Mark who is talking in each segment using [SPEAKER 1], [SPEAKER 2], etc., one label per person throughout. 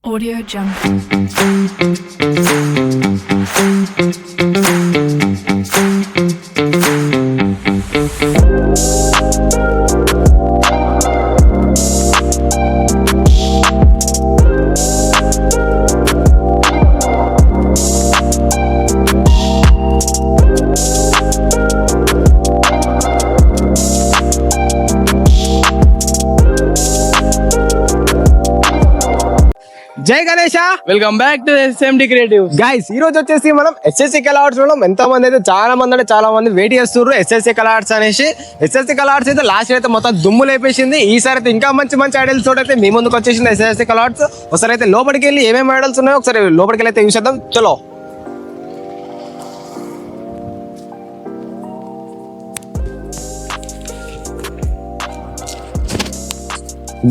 [SPEAKER 1] Audio Jungle.
[SPEAKER 2] జై Ganesha,
[SPEAKER 3] welcome back to SMD creative.
[SPEAKER 2] Guys ఈ రోజు వచ్చేసి మనం SSC కలర్స్ లో ఎంతో మంది అయితే చాలా మంది వెయిట్ చేస్తున్నారు SSC కలర్స్ అనేసి. SSC కలర్స్ అయితే లాస్ట్ అయితే మొత్తం దుమ్ము లేపేసింది. ఈసారి అయితే ఇంకా మంచి ఐడల్స్ తోటి అయితే మీ ముందుకు వచ్చేసింది SSC కలర్స్. ఒకసారి అయితే లోపలికి వెళ్ళి ఏమేమి ఐడల్స్ ఉన్నాయో ఒకసారి లోపలికి వెళ్ళి అయితే చూసేద్దాం. చలో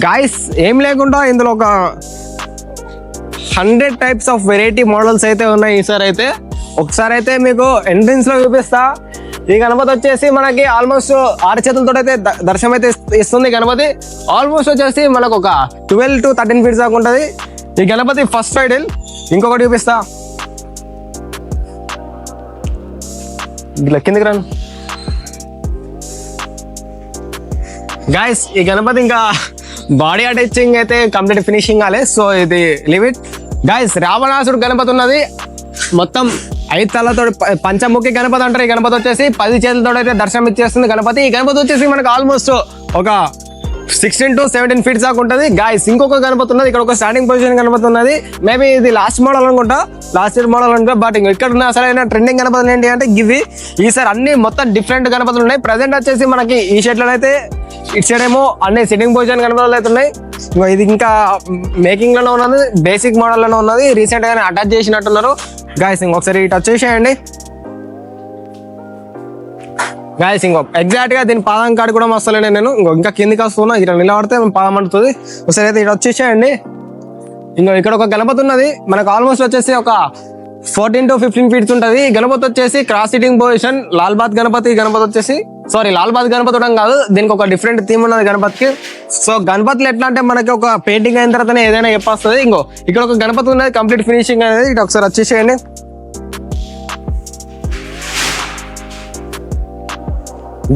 [SPEAKER 2] గాయస్, ఏం లేకుండా ఇందులో ఒక 100 టైప్స్ ఆఫ్ వెరైటీ మోడల్స్ అయితే ఉన్నాయి. ఈసారి అయితే ఒకసారి అయితే మీకు ఎంట్రన్స్ లో చూపిస్తా. ఈ గణపతి వచ్చేసి మనకి ఆల్మోస్ట్ 6 చేతులతో అయితే దర్శనం అయితే ఇస్తుంది. గణపతి ఆల్మోస్ట్ వచ్చేసి మనకు ఒక 12 to 13 ఫీట్స్ దాకా ఉంటుంది. ఈ గణపతి ఫస్ట్ ఐడల్. ఇంకొకటి చూపిస్తా, ఇట్లా కిందికి రాను గాయస్. ఈ గణపతి ఇంకా బాడీ అటాచింగ్ అయితే కంప్లీట్ ఫినిషింగ్ కాలే, సో ఇది లీవ్ ఇట్ గైస్. రావణాసుడు గణపతి ఉన్నది, మొత్తం 5 తలతో పంచముఖి గణపతి అంటారు. ఈ గణపతి వచ్చేసి 10 చేతులతో అయితే దర్శనం ఇచ్చేస్తుంది గణపతి. ఈ గణపతి వచ్చేసి మనకు ఆల్మోస్ట్ ఒక 16 to 17 ఫీట్స్ దాకా ఉంటుంది గాయస్. ఇంకొక గణపతి ఉన్నది, ఇక్కడ ఒక స్టాండింగ్ పొజిషన్ గణపతి ఉన్నది. మేబీ ఇది లాస్ట్ మోడల్ అనుకుంటా, లాస్ట్ ఇయర్ మోడల్ అనుకుంటా. బట్ ఇక్కడ ఉన్న అసలైన ట్రెండింగ్ గణపతులు ఏంటి అంటే గివి. ఈసారి అన్ని మొత్తం డిఫరెంట్ గణపతులు ఉన్నాయి. ప్రజెంట్ వచ్చేసి మనకి ఈ షెడ్లో అయితే ఇటు సైడ్ ఏమో అన్ని సిట్టింగ్ పొజిషన్ గణపతులు అయితే ఉన్నాయి. ఇది ఇంకా మేకింగ్ లోనే ఉన్నది, బేసిక్ మోడల్ లోనే ఉన్నది. రీసెంట్ గానే అటాచ్ చేసినట్టున్నారు గాయస్. ఇంకొకసారి టచ్ చేసేయండి గాయస్. ఇంకో ఎగ్జాక్ట్ గా దీని పాదం కాడి కూడా వస్తలేను నేను. ఇంకా కిందికి వస్తున్నా, ఇక్కడ నిలబడితే పాదం అంటుతుంది. ఒకసారి అయితే ఇటు వచ్చేసేయండి. ఇక్కడ ఒక గణపతి ఉన్నది మనకు ఆల్మోస్ట్ వచ్చేసి ఒక 14 to 15 ఫీట్స్ ఉంటుంది. గణపతి వచ్చేసి cross sitting position. Lalbaug Ganapati వచ్చేసి లాల్ బాత్ గణపతి కాదు, దీనికి ఒక డిఫరెంట్ థీమ్ ఉన్నది గణపతికి. సో గణపతిలో ఎట్లా అంటే మనకి ఒక పెయింటింగ్ అయిన తర్వాతనే ఏదైనా చెప్పొస్తుంది. ఇక్కడ ఒక గణపతి ఉన్నది కంప్లీట్ ఫినిషింగ్ అనేది. ఇటు ఒకసారి వచ్చేసేయండి.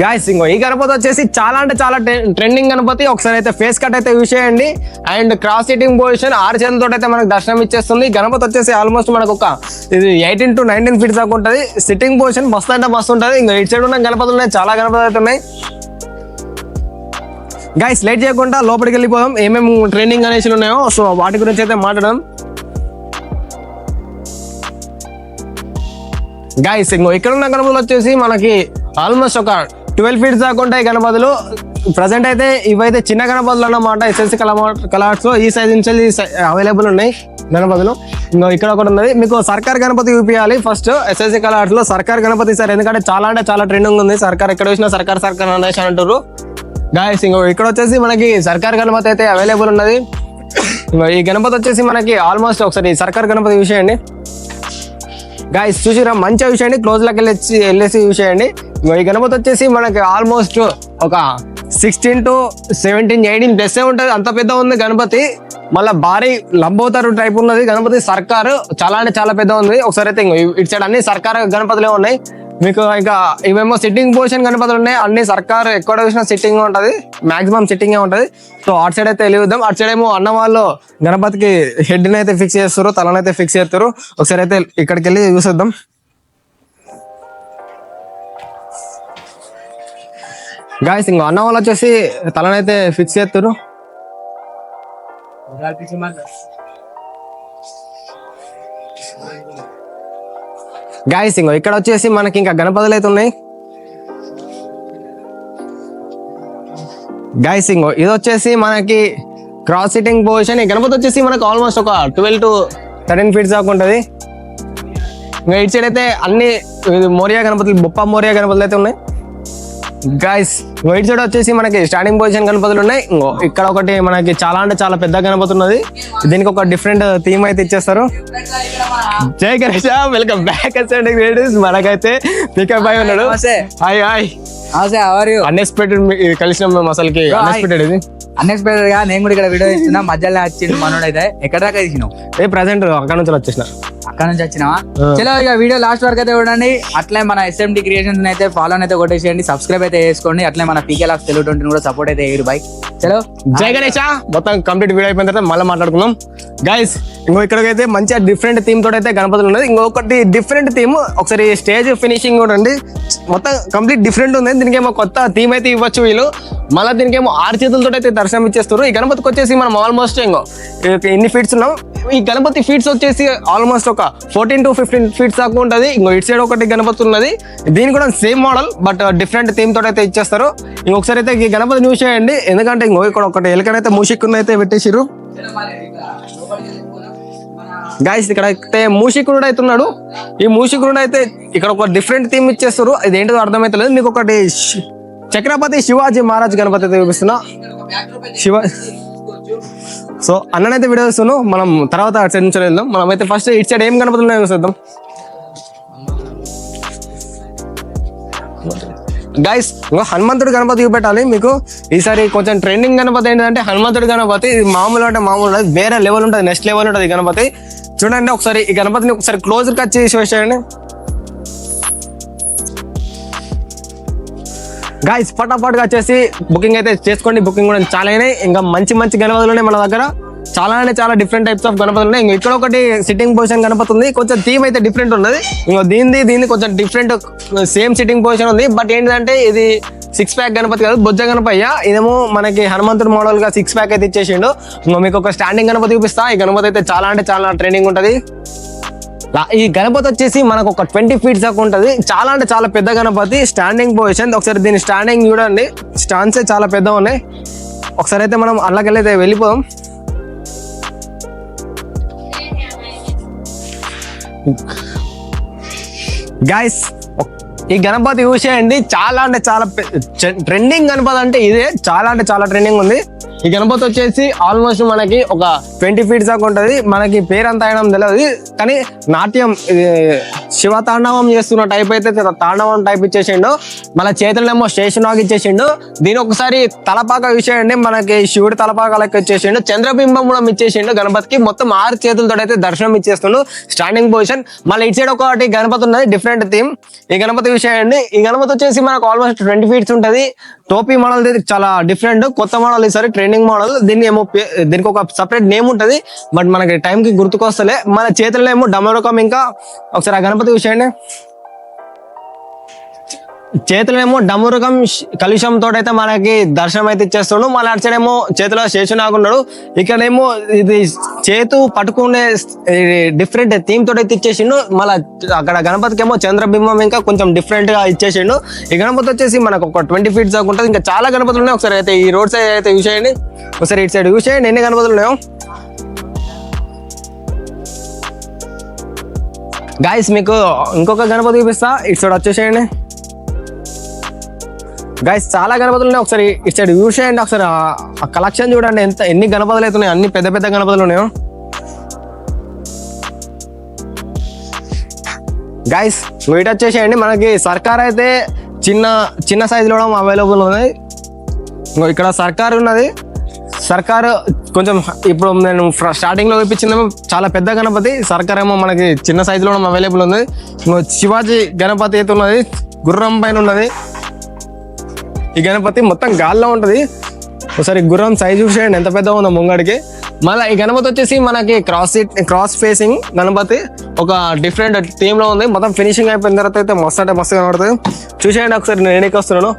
[SPEAKER 2] గాయస్ ఈ గణపతి వచ్చేసి చాలా అంటే చాలా ట్రెండింగ్ గణపతి. ఒకసారి అయితే ఫేస్ కట్ అయితే యూజ్ చేయండి. అండ్ క్రాస్ సిట్టింగ్ పొజిషన్ 6 చేతులతో అయితే మనకు దర్శనం ఇచ్చేస్తుంది. గణపతి వచ్చేసి ఆల్మోస్ట్ మనకు ఒక 18 to 19 ఫీట్స్ దాకా ఉంటుంది. సిట్టింగ్ పొజిషన్ మస్తు అంటే మస్తు ఉంటుంది. ఇటు సైడ్ ఉన్న గణపతులు ఉన్నాయి, చాలా గణపతులు అయితే ఉన్నాయి. గాయస్ లేట్ చేయకుండా లోపలికి వెళ్ళిపోదాం. ఏమేమి ట్రెండింగ్ అనేసి ఉన్నాయో సో వాటి గురించి అయితే మాట్లాడదాం గాయస్. ఇక్కడ ఉన్న గణపతులు వచ్చేసి మనకి ఆల్మోస్ట్ ఒక 12 ఫీట్స్ దాకా ఉంటాయి గణపతులు. ప్రజెంట్ అయితే ఇవైతే చిన్న గణపతులు అన్నమాట. SSC కలర్స్ ఈ సైజ్ నుంచి అవైలబుల్ ఉన్నాయి గణపతులు. ఇక్కడ ఒకటి ఉన్నది. మీకు సర్కార్ గణపతి చూపించాలి ఫస్ట్. SSC కలర్స్ లో సర్కార్ గణపతి సార్, ఎందుకంటే చాలా అంటే చాలా ట్రెండింగ్ ఉంది. సర్కార్ ఎక్కడ వచ్చినా సర్కార్ అనేసి అంటారు గాయస్. ఇక్కడ వచ్చేసి మనకి సర్కార్ గణపతి అయితే అవైలబుల్ ఉన్నది. ఈ గణపతి వచ్చేసి మనకి ఆల్మోస్ట్ ఒకసారి సర్కార్ గణపతి చూసేయండి గాయస్. చూసిరా మంచిగా చూసేయండి, క్లోజ్ లకి వెళ్ళేసి చూసేయండి. ఈ గణపతి వచ్చేసి మనకి ఆల్మోస్ట్ ఒక 16 to 17, 18 ప్లస్ ఉంటుంది. అంత పెద్ద ఉంది గణపతి. మళ్ళీ భారీ లంబోతరు టైప్ ఉన్నది గణపతి. సర్కారు చాలా అంటే చాలా పెద్ద ఉంది. ఒకసారి అయితే ఇటు సైడ్ అన్ని సర్కార్ గణపతులే ఉన్నాయి. మీకు ఇంకా ఇవేమో సిట్టింగ్ పొజిషన్ గణపతులు ఉన్నాయి. అన్ని సర్కారు ఎక్కడ చూసినా సిట్టింగ్ ఉంటుంది, మాక్సిమం సిట్టింగ్ ఉంటుంది. సో అటు సైడ్ అయితే వెళ్ళిద్దాం. అటు సైడ్ ఏమో అన్న వాళ్ళు గణపతికి హెడ్ని అయితే ఫిక్స్ చేస్తారు, తలనైతే ఫిక్స్ చేస్తారు. ఒకసారి అయితే ఇక్కడికి వెళ్ళి చూసేద్దాం గాయస్. అన్న వాళ్ళు వచ్చేసి తలనైతే ఫిక్స్ చేస్తారు. గాయస్ ఇక్కడ వచ్చేసి మనకి ఇంకా గణపతులు అయితే ఉన్నాయి గాయస్. ఇది వచ్చేసి మనకి క్రాస్ సిట్టింగ్ పొజిషన్. ఈ గణపతి వచ్చేసి మనకు ఆల్మోస్ట్ ఒక 12 to 13 ఫీట్స్ దాకా ఉంటుంది. ఇటు సైడ్ అయితే అన్ని మోరియా గణపతులు, బొప్ప మోరియా గణపతులు అయితే ఉన్నాయి గాయస్. ఇటు సైడ్ వచ్చేసి మనకి స్టాండింగ్ పొజిషన్ గణపతులు ఉన్నాయి. ఇక్కడ ఒకటి మనకి చాలా అంటే చాలా పెద్ద గణపతి ఉన్నది. దీనికి ఒక డిఫరెంట్ థీమ్ అయితే ఇచ్చేస్తారు. జై గణేష, వెల్కమ్ బ్యాక్. మనకైతే పికప్ అయి ఉన్నాడు. హాయ్ హాయ్, అన్ఎక్స్పెక్టెడ్ కలిసినాం మేము. అసలుకి అన్ఎక్స్పెక్టెడ్ ఇది.
[SPEAKER 1] అన్ఎక్స్పెక్టెడ్ గా నేను కూడా ఇక్కడ వీడియో ఇస్తున్నా, మధ్యలో వచ్చిండు మనోడు. అయితే ఎక్కడ దాకా తీసినావు?
[SPEAKER 2] ప్రెసెంట్ అక్కడ నుంచి వచ్చేసిన.
[SPEAKER 1] అక్కడ నుంచి వచ్చినావా? చలో ఇక వీడియో లాస్ట్ వరకు అయితే చూడండి. అట్లే మన SMD క్రియేషన్స్ అయితే ఫాలో అయితే కొట్టేసేయండి, సబ్స్క్రైబ్ అయితే చేసుకోండి. అట్లే మన PK Locks తెలుగు 20 కూడా సపోర్ట్ అయితే వేయరు బై. చలో
[SPEAKER 2] జై గణేష్. మొత్తం కంప్లీట్ వీడియో అయిపోయిన తర్వాత మళ్ళీ మాట్లాడుకుందాం గైస్. ఇక్కడికైతే మంచిగా డిఫరెంట్ థీమ్ తోటి అయితే గణపతులు ఉన్నది. ఇంకొకటి డిఫరెంట్ థీమ్, ఒకసారి స్టేజ్ ఫినిషింగ్ కూడా అండి మొత్తం కంప్లీట్ డిఫరెంట్ ఉంది. దీనికేమో కొత్త థీమ్ అయితే ఇవ్వచ్చు వీళ్ళు. మళ్ళీ దీనికేమో 6 చేతులతో అయితే దర్శనం ఇచ్చేస్తారు. ఈ గణపతికి వచ్చేసి మనం ఆల్మోస్ట్ ఎన్ని ఫీట్స్ ఉన్నాం, ఈ గణపతి ఫీట్స్ వచ్చేసి ఆల్మోస్ట్ ఒక 14 to 15 ఫీట్స్ దాకా ఉంటుంది. ఇటు సైడ్ ఒకటి గణపతి ఉన్నది, దీని కూడా same model but different theme తోటి అయితే ఇచ్చేస్తారు. ఇంకొకసారి అయితే ఈ గణపతి న్యూస్ చేయండి, ఎందుకంటే ఇక్కడ ఒకటి ఎలకనైతే మూషిక్కుని అయితే పెట్టేసిరు గాయస్. ఇక్కడ అయితే మూషికుడు అయితే ఉన్నాడు. ఈ మూషికుడు అయితే ఇక్కడ ఒక డిఫరెంట్ థీమ్ ఇచ్చేస్తారు, ఇది ఏంటో అర్థమైతలేదు. మీకు ఒకటి చక్రపతి శివాజీ మహారాజ్ గణపతి అయితే చూపిస్తున్నా. సో అన్ననైతే వీడియో చూస్తున్నాం, మనం తర్వాత అటు సైడ్ నుంచి వెళ్దాం. మనం అయితే ఫస్ట్ ఇటు సైడ్ ఏం గణపతులు ఉన్నాయో చూద్దాం గైస్. ఇంకా హనుమంతుడి గణపతి చూపెట్టాలి మీకు ఈసారి. కొంచెం ట్రెండింగ్ గణపతి ఏంటంటే హనుమంతుడి గణపతి. ఇది మామూలు అంటే మామూలు వేరే లెవెల్ ఉంటుంది, నెక్స్ట్ లెవెల్ ఉంటుంది ఈ గణపతి. చూడండి ఒకసారి ఈ గణపతిని ఒకసారి క్లోజ్ కట్ చేసి వేసేయండి గాయస్. ఫటాఫట్గా వచ్చేసి బుకింగ్ అయితే చేసుకోండి. బుకింగ్ కూడా చాలా అయినాయి. ఇంకా మంచి మంచి గణపతులు ఉన్నాయి మన దగ్గర, చాలా అంటే చాలా డిఫరెంట్ టైప్స్ ఆఫ్ గణపతులు ఉన్నాయి. ఇంకా ఇక్కడ ఒకటి సిట్టింగ్ పొజిషన్ గణపతి ఉంది, కొంచెం థీమ్ అయితే డిఫరెంట్ ఉన్నది. ఇంకా దీన్ని కొంచెం డిఫరెంట్ సేమ్ సిట్టింగ్ పొజిషన్ ఉంది, బట్ ఏంటంటే ఇది 6 ప్యాక్ గణపతి కాదు, బొజ్జ గణపయ్య. ఇదేమో మనకి హనుమంతుడు మోడల్ గా 6 ప్యాక్ అయితే ఇచ్చేసిండు. ఇంకా మీకు ఒక స్టాండింగ్ గణపతి చూపిస్తా. ఈ గణపతి అయితే చాలా అంటే చాలా ట్రైనింగ్ ఉంటుంది. ఈ గణపతి వచ్చేసి మనకు ఒక 20 ఫీట్స్ దాకా ఉంటుంది, చాలా అంటే చాలా పెద్ద గణపతి. స్టాండింగ్ పొజిషన్ ఒకసారి దీని స్టాండింగ్ చూడండి, స్టాండ్సే చాలా పెద్దగా ఉన్నాయి. ఒకసారి అయితే మనం అల్లకెళ్ళైతే వెళ్ళిపోదాం. గాయస్ ఈ గణపతి చూసేయండి, చాలా అంటే చాలా ట్రెండింగ్ గణపతి అంటే ఇదే, చాలా అంటే చాలా ట్రెండింగ్ ఉంది. ఈ గణపతి వచ్చేసి ఆల్మోస్ట్ మనకి ఒక 20 ఫీట్స్ దాకా ఉంటుంది. మనకి పేరంతా అయినా తెలియదు, కానీ నాట్యం శివ తాండవం చేస్తున్న టైప్ అయితే తాండవం టైప్ ఇచ్చేసిండు. మన చేతులనేమో స్టేషన్ వాక్ ఇచ్చేసిండు. దీని ఒకసారి తలపాక విషయండి, మనకి శివుడి తలపాక లెక్క ఇచ్చేసిండు. చంద్రబింబం కూడా ఇచ్చేసిండు గణపతికి. మొత్తం 6 చేతులతో అయితే దర్శనం ఇచ్చేస్తుండు, స్టాండింగ్ పొజిషన్. మళ్ళీ ఇటు సైడ్ ఒకటి గణపతి ఉన్నది, డిఫరెంట్ థీమ్. ఈ గణపతి విషయండి, ఈ గణపతి వచ్చేసి మనకు ఆల్మోస్ట్ 20 ఫీట్స్ ఉంటుంది. టోపీ మోడల్ చాలా డిఫరెంట్, కొత్త మోడల్, ఈసారి ట్రెండింగ్ మోడల్. దీనికి ఒక సపరేట్ నేమ్ ఉంటుంది, బట్ మనకి టైంకి గుర్తుకొస్తలే. మన చేతుల్లో ఏమో డమరుకం. ఇంకా ఒకసారి ఆ గణపతి విషయండి, చేతులేమో డమరుకం కలుషం తోటైతే మనకి దర్శనం అయితే ఇచ్చేస్తాడు. మళ్ళీ అటు సైడ్ ఏమో చేతిలో శేషునాగున్నాడు. ఇక్కడేమో ఇది చేతు పట్టుకునే డిఫరెంట్ థీమ్ తోటి అయితే ఇచ్చేసిండు. మళ్ళీ అక్కడ గణపతికి ఏమో చంద్రబింబం ఇంకా కొంచెం డిఫరెంట్ గా ఇచ్చేసిండు. ఈ గణపతి వచ్చేసి మనకు ఒక 20 ఫీట్స్ దాకా ఉంటుంది. ఇంకా చాలా గణపతులు ఉన్నాయి. ఒకసారి అయితే ఈ రోడ్ సైడ్ అయితే యూస్ చేయండి, ఒకసారి ఇటు సైడ్ యూస్ చేయండి ఎన్ని గణపతులు ఉన్నాయో. గాయస్ మీకు ఇంకొక గణపతి చూపిస్తా, ఇటు సైడ్ వచ్చేసేయండి గైస్. చాలా గణపతులు ఉన్నాయి, ఒకసారి ఇటు సైడ్ యూస్ చేయండి. ఒకసారి ఆ కలెక్షన్ చూడండి, ఎన్ని గణపతులు అయితే ఉన్నాయి, అన్ని పెద్ద పెద్ద గణపతులు ఉన్నాయో. గైస్ ఇటు వచ్చేసేయండి, మనకి సర్కార్ అయితే చిన్న సైజులో అవైలబుల్ ఉన్నాయి. ఇక్కడ సర్కార్ ఉన్నది. సర్కారు కొంచెం ఇప్పుడు నేను స్టార్టింగ్ లో చూపించిందేమో చాలా పెద్ద గణపతి, సర్కార్ ఏమో మనకి చిన్న సైజులో అవైలబుల్ ఉంది. శివాజీ గణపతి అయితే ఉన్నది, గుర్రం పైన ఉన్నది. ఈ గణపతి మొత్తం గాల్లో ఉంటుంది. ఒకసారి గుర్రం సైజ్ చూసేయండి ఎంత పెద్దగా ఉందో ముంగడికి. మళ్ళీ ఈ గణపతి వచ్చేసి మనకి క్రాస్ ఫేసింగ్ గణపతి, ఒక డిఫరెంట్ థీమ్ లో ఉంది. మొత్తం ఫినిషింగ్ అయిపోయిన తర్వాత అయితే మస్తు అంటే మస్తు కనబడుతుంది. చూసేయండి ఒకసారి నేను ఎన్నికి వస్తున్నాను.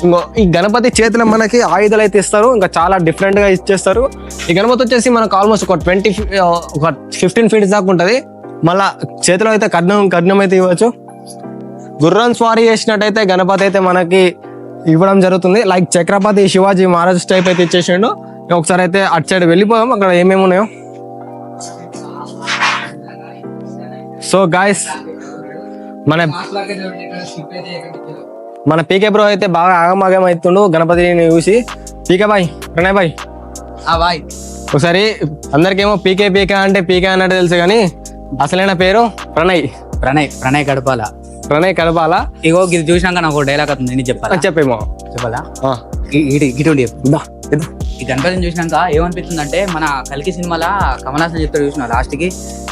[SPEAKER 2] ఇంకో ఈ గణపతి చేతిలో మనకి ఆయుధాలు అయితే ఇస్తారు, ఇంకా చాలా డిఫరెంట్ గా ఇచ్చేస్తారు. ఈ గణపతి వచ్చేసి మనకు ఆల్మోస్ట్ ఒక 15 ఫీట్స్ దాకా ఉంటుంది. మళ్ళా చేతిలో అయితే కడ్నం అయితే ఇవ్వచ్చు. గుర్రం స్వారీ చేసినట్టయితే గణపతి అయితే మనకి ఇవ్వడం జరుగుతుంది. లైక్ చక్రపతి శివాజీ మహారాజ్ టైప్ అయితే ఇచ్చేసిండు. ఒకసారి అయితే అటు సైడ్ వెళ్ళిపోయాం, అక్కడ ఏమేమి ఉన్నాయో. సో గాయస్ మన పీకే బ్రో అయితే బాగా ఆగమాగం అవుతుండు గణపతిని చూసి. పీకే బాయ్, ప్రణయ్ బాయ్, ఒకసారి అందరికేమో పీకే అంటే పీకే అన్నట్టు తెలుసు, కానీ అసలైన పేరు ప్రణయ్ కడపాల.
[SPEAKER 1] ఇగో ఇది చూసినాక నాకు డైలాగ్ అవుతుంది, నేను చెప్పాలా?
[SPEAKER 2] చెప్పేమో
[SPEAKER 1] చెప్పాలా? ఈ గణపతిని చూసినాక ఏమనిపిస్తుంది అంటే మన కల్కి సినిమాలో కమల్ హాసన్ చెప్తాడు చూసిన లాస్ట్ కి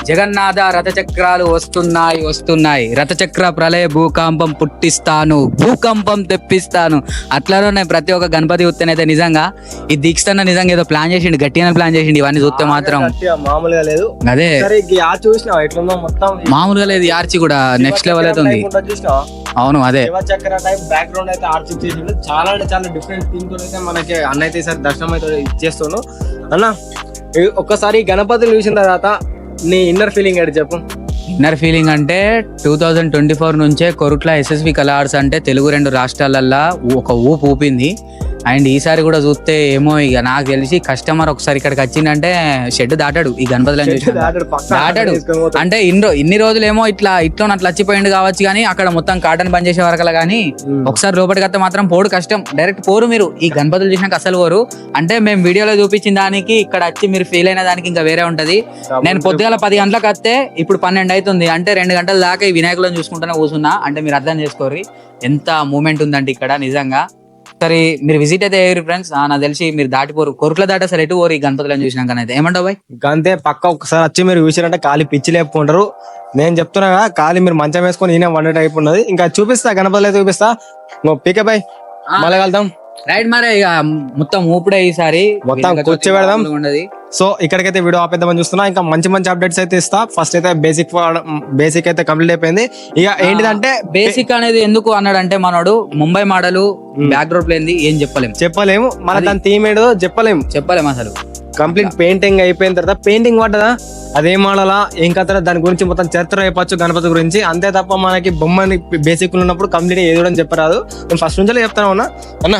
[SPEAKER 1] జగన్నాథ రథచక్రాలు వస్తున్నాయి రథచక్ర ప్రళయ భూకంపం పుట్టిస్తాను భూకంపం తెప్పిస్తాను. అట్లానే ఉన్నాయి ప్రతి ఒక్క గణపతి ఉత్తనైతే నిజంగా ఈ దీక్షన్న నిజంగా ఏదో ప్లాన్ చేసిండు, గట్టిగా ప్లాన్ చేసిండు ఇవన్నీ చూస్తే మాత్రం.
[SPEAKER 2] మామూలుగా లేదు
[SPEAKER 1] అదే
[SPEAKER 2] చూసినా ఎట్లుందో మొత్తం
[SPEAKER 1] మామూలుగా లేదు, ఈ ఆర్చి కూడా నెక్స్ట్ లెవెల్ అయితే ఉంది. అవును అదే
[SPEAKER 2] చక్ర టైప్ బ్యాక్గ్రౌండ్ అయితే ఆర్చి చేసిండు. చాలా అంటే చాలా డిఫరెంట్ థింగ్ అయితే మనకి అన్న అయితే ఈసారి దర్శనం అయితే ఇచ్చేస్తాను అన్న. ఒక్కసారి గణపతిని చూసిన తర్వాత నీ ఇన్నర్ ఫీలింగ్ ఏంటి చెప్పు.
[SPEAKER 1] ఇన్నర్ ఫీలింగ్ అంటే 2024 నుంచే కొరుట్ల ఎస్ఎస్వి కళా ఆర్ట్స్ అంటే తెలుగు 2 రాష్ట్రాలల్లో ఒక ఊపు ఊపింది. అండ్ ఈసారి కూడా చూస్తే ఏమో ఇక నాకు తెలిసి కస్టమర్ ఒకసారి ఇక్కడికి వచ్చిందంటే షెడ్ దాటాడు ఈ గణపతులను చూసి దాటాడు. అంటే ఇన్ని రోజులు ఏమో ఇట్లా అట్లా వచ్చిపోయింది కావచ్చు, కానీ అక్కడ మొత్తం కాటన్ బంద్ చేసే వరకలా కానీ ఒకసారి లోపలికి వస్తే మాత్రం పోడు కష్టం. డైరెక్ట్ పోరు మీరు ఈ గణపతులు చూసినాక అసలు పోరు. అంటే మేము వీడియోలో చూపించిన దానికి ఇక్కడ వచ్చి మీరు ఫీల్ అయిన దానికి ఇంకా వేరే ఉంటది. నేను పొద్దుగాల 10 గంటలకు వస్తే ఇప్పుడు 12 అవుతుంది, అంటే 2 గంటల దాకా ఈ వినాయకులను చూసుకుంటూనే కూర్చున్నా. అంటే మీరు అర్థం చేసుకోర్రి ఎంత మూమెంట్ ఉందంటే ఇక్కడ నిజంగా. సరే మీరు విజిట్ అయితే అయ్యారు ఫ్రెండ్స్, నాకు తెలిసి మీరు దాటిపోరు కొరుకుల దాట అసలు ఎటు పోరు ఈ గణపతులను చూసినాక అయితే. ఏమంటావు బాయ్?
[SPEAKER 2] అంతే పక్క ఒకసారి వచ్చి మీరు చూసారంటే ఖాళీ పిచ్చి లేపుకుంటారు. నేను చెప్తున్నా ఖాళీ మీరు మంచం వేసుకొని ఈయన వండే టైప్ ఉన్నది. ఇంకా చూపిస్తా గణపతులు అయితే చూపిస్తా. పీకే బాయ్ మళ్ళీ వెళ్దాం
[SPEAKER 1] రైట్. మరి ఇక మొత్తం ఊపుడే ఈసారి
[SPEAKER 2] మొత్తం కూర్చో పెడదాం. సో ఇక్కడికైతే వీడియో ఆపేద్దామని చూస్తున్నా. ఇంకా మంచి అప్డేట్స్ అయితే ఇస్తా. ఫస్ట్ అయితే బేసిక్ అయితే కంప్లీట్ అయిపోయింది. ఇక ఏంటిదంటే
[SPEAKER 1] బేసిక్ అనేది ఎందుకు అన్నాడంటే మనోడు ముంబై మోడల్ బ్యాక్ డ్రాప్ లేని ఏం చెప్పలేము.
[SPEAKER 2] మన దాని థీమ్ ఏంటో చెప్పలేము అసలు. కంప్లీట్ పెయింటింగ్ అయిపోయిన తర్వాత పెయింటింగ్ పడ్డదా అదేం మోడలా ఏం కథ దాని గురించి మొత్తం చరిత్ర అయిపోవచ్చు గణపతి గురించి. అంతే తప్ప మనకి బొమ్మని బేసిక్ ఉన్నప్పుడు కంప్లీట్ ఏదో చెప్పరాదు. నేను ఫస్ట్ నుంచి చెప్తాను అన్న.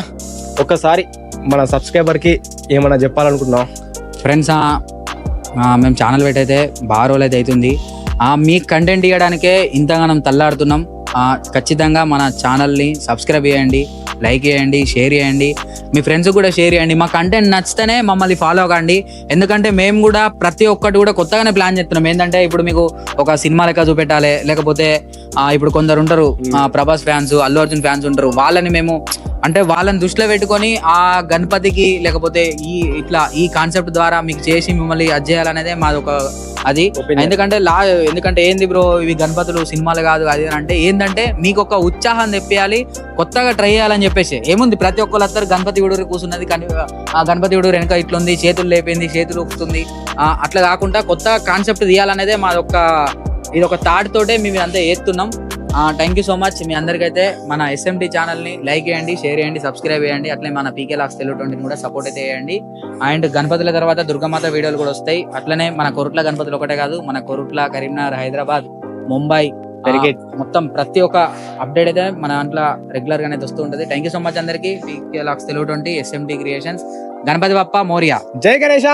[SPEAKER 2] ఒక్కసారి మన సబ్స్క్రైబర్ కి ఏమన్నా చెప్పాలనుకుంటున్నాం
[SPEAKER 1] ఫ్రెండ్స్? మేము ఛానల్ పెట్టయితే బాగా రోజులు అయితే అవుతుంది. మీ కంటెంట్ ఇవ్వడానికే ఇంతగానం తల్లాడుతున్నాం. ఖచ్చితంగా మన ఛానల్ని సబ్స్క్రైబ్ చేయండి, లైక్ చేయండి, షేర్ చేయండి, మీ ఫ్రెండ్స్ కూడా షేర్ చేయండి. మా కంటెంట్ నచ్చితేనే మమ్మల్ని ఫాలో కండి. ఎందుకంటే మేము కూడా ప్రతి ఒక్కటి కూడా కొత్తగానే ప్లాన్ చేస్తున్నాం. ఏంటంటే ఇప్పుడు మీకు ఒక సినిమా లెక్క చూపెట్టాలి, లేకపోతే ఇప్పుడు కొందరు ఉంటారు ప్రభాస్ ఫ్యాన్స్, అల్లు అర్జున్ ఫ్యాన్స్ ఉంటారు. వాళ్ళని దృష్టిలో పెట్టుకొని ఆ గణపతికి లేకపోతే ఈ కాన్సెప్ట్ ద్వారా మీకు చేసి మిమ్మల్ని అది చేయాలనేదే మాది ఒక అది. ఎందుకంటే ఏంది బ్రో ఇవి గణపతులు సినిమాలు కాదు అది అంటే ఏంటంటే మీకు ఒక ఉత్సాహం తెప్పియాలి, కొత్తగా ట్రై చేయాలని చెప్పేసి. ఏముంది ప్రతి ఒక్కరు వస్తారు గణపతి విడురు కూర్చున్నది, ఆ గణపతి విడురు వెనక ఇట్లుంది, చేతులు లేపింది, చేతులు ఊపుతుంది, అట్లా కాకుండా కొత్త కాన్సెప్ట్ తీయాలనేదే ఇది ఒక థాట్ తోటే మేము అంతా చేస్తున్నాం. Thank you so much. మీ అందరికైతే మన ఎస్ఎండి ఛానల్ని లైక్ చేయండి, షేర్ చేయండి, సబ్స్క్రైబ్ చేయండి. అట్లే మన పీకే లాక్స్ తెలుగు 20 కూడా సపోర్ట్ అయితే చేయండి. అండ్ గణపతుల తర్వాత దుర్గామాత వీడియోలు కూడా వస్తాయి. అట్లనే మన కొరుట్ల గణపతులు ఒకటే కాదు, మన కొరుట్ల, కరీంనగర్, హైదరాబాద్, ముంబై మొత్తం ప్రతి ఒక్క అప్డేట్ అయితే మన దాంట్లో రెగ్యులర్ గానే వస్తూ ఉంటుంది. థ్యాంక్ యూ సో మచ్ అందరికి. పీకే లాక్స్ తెలుగు 20 ఎస్ఎండి క్రియేషన్స్. గణపతి బప్ప మోరియా.
[SPEAKER 2] జై గణేష.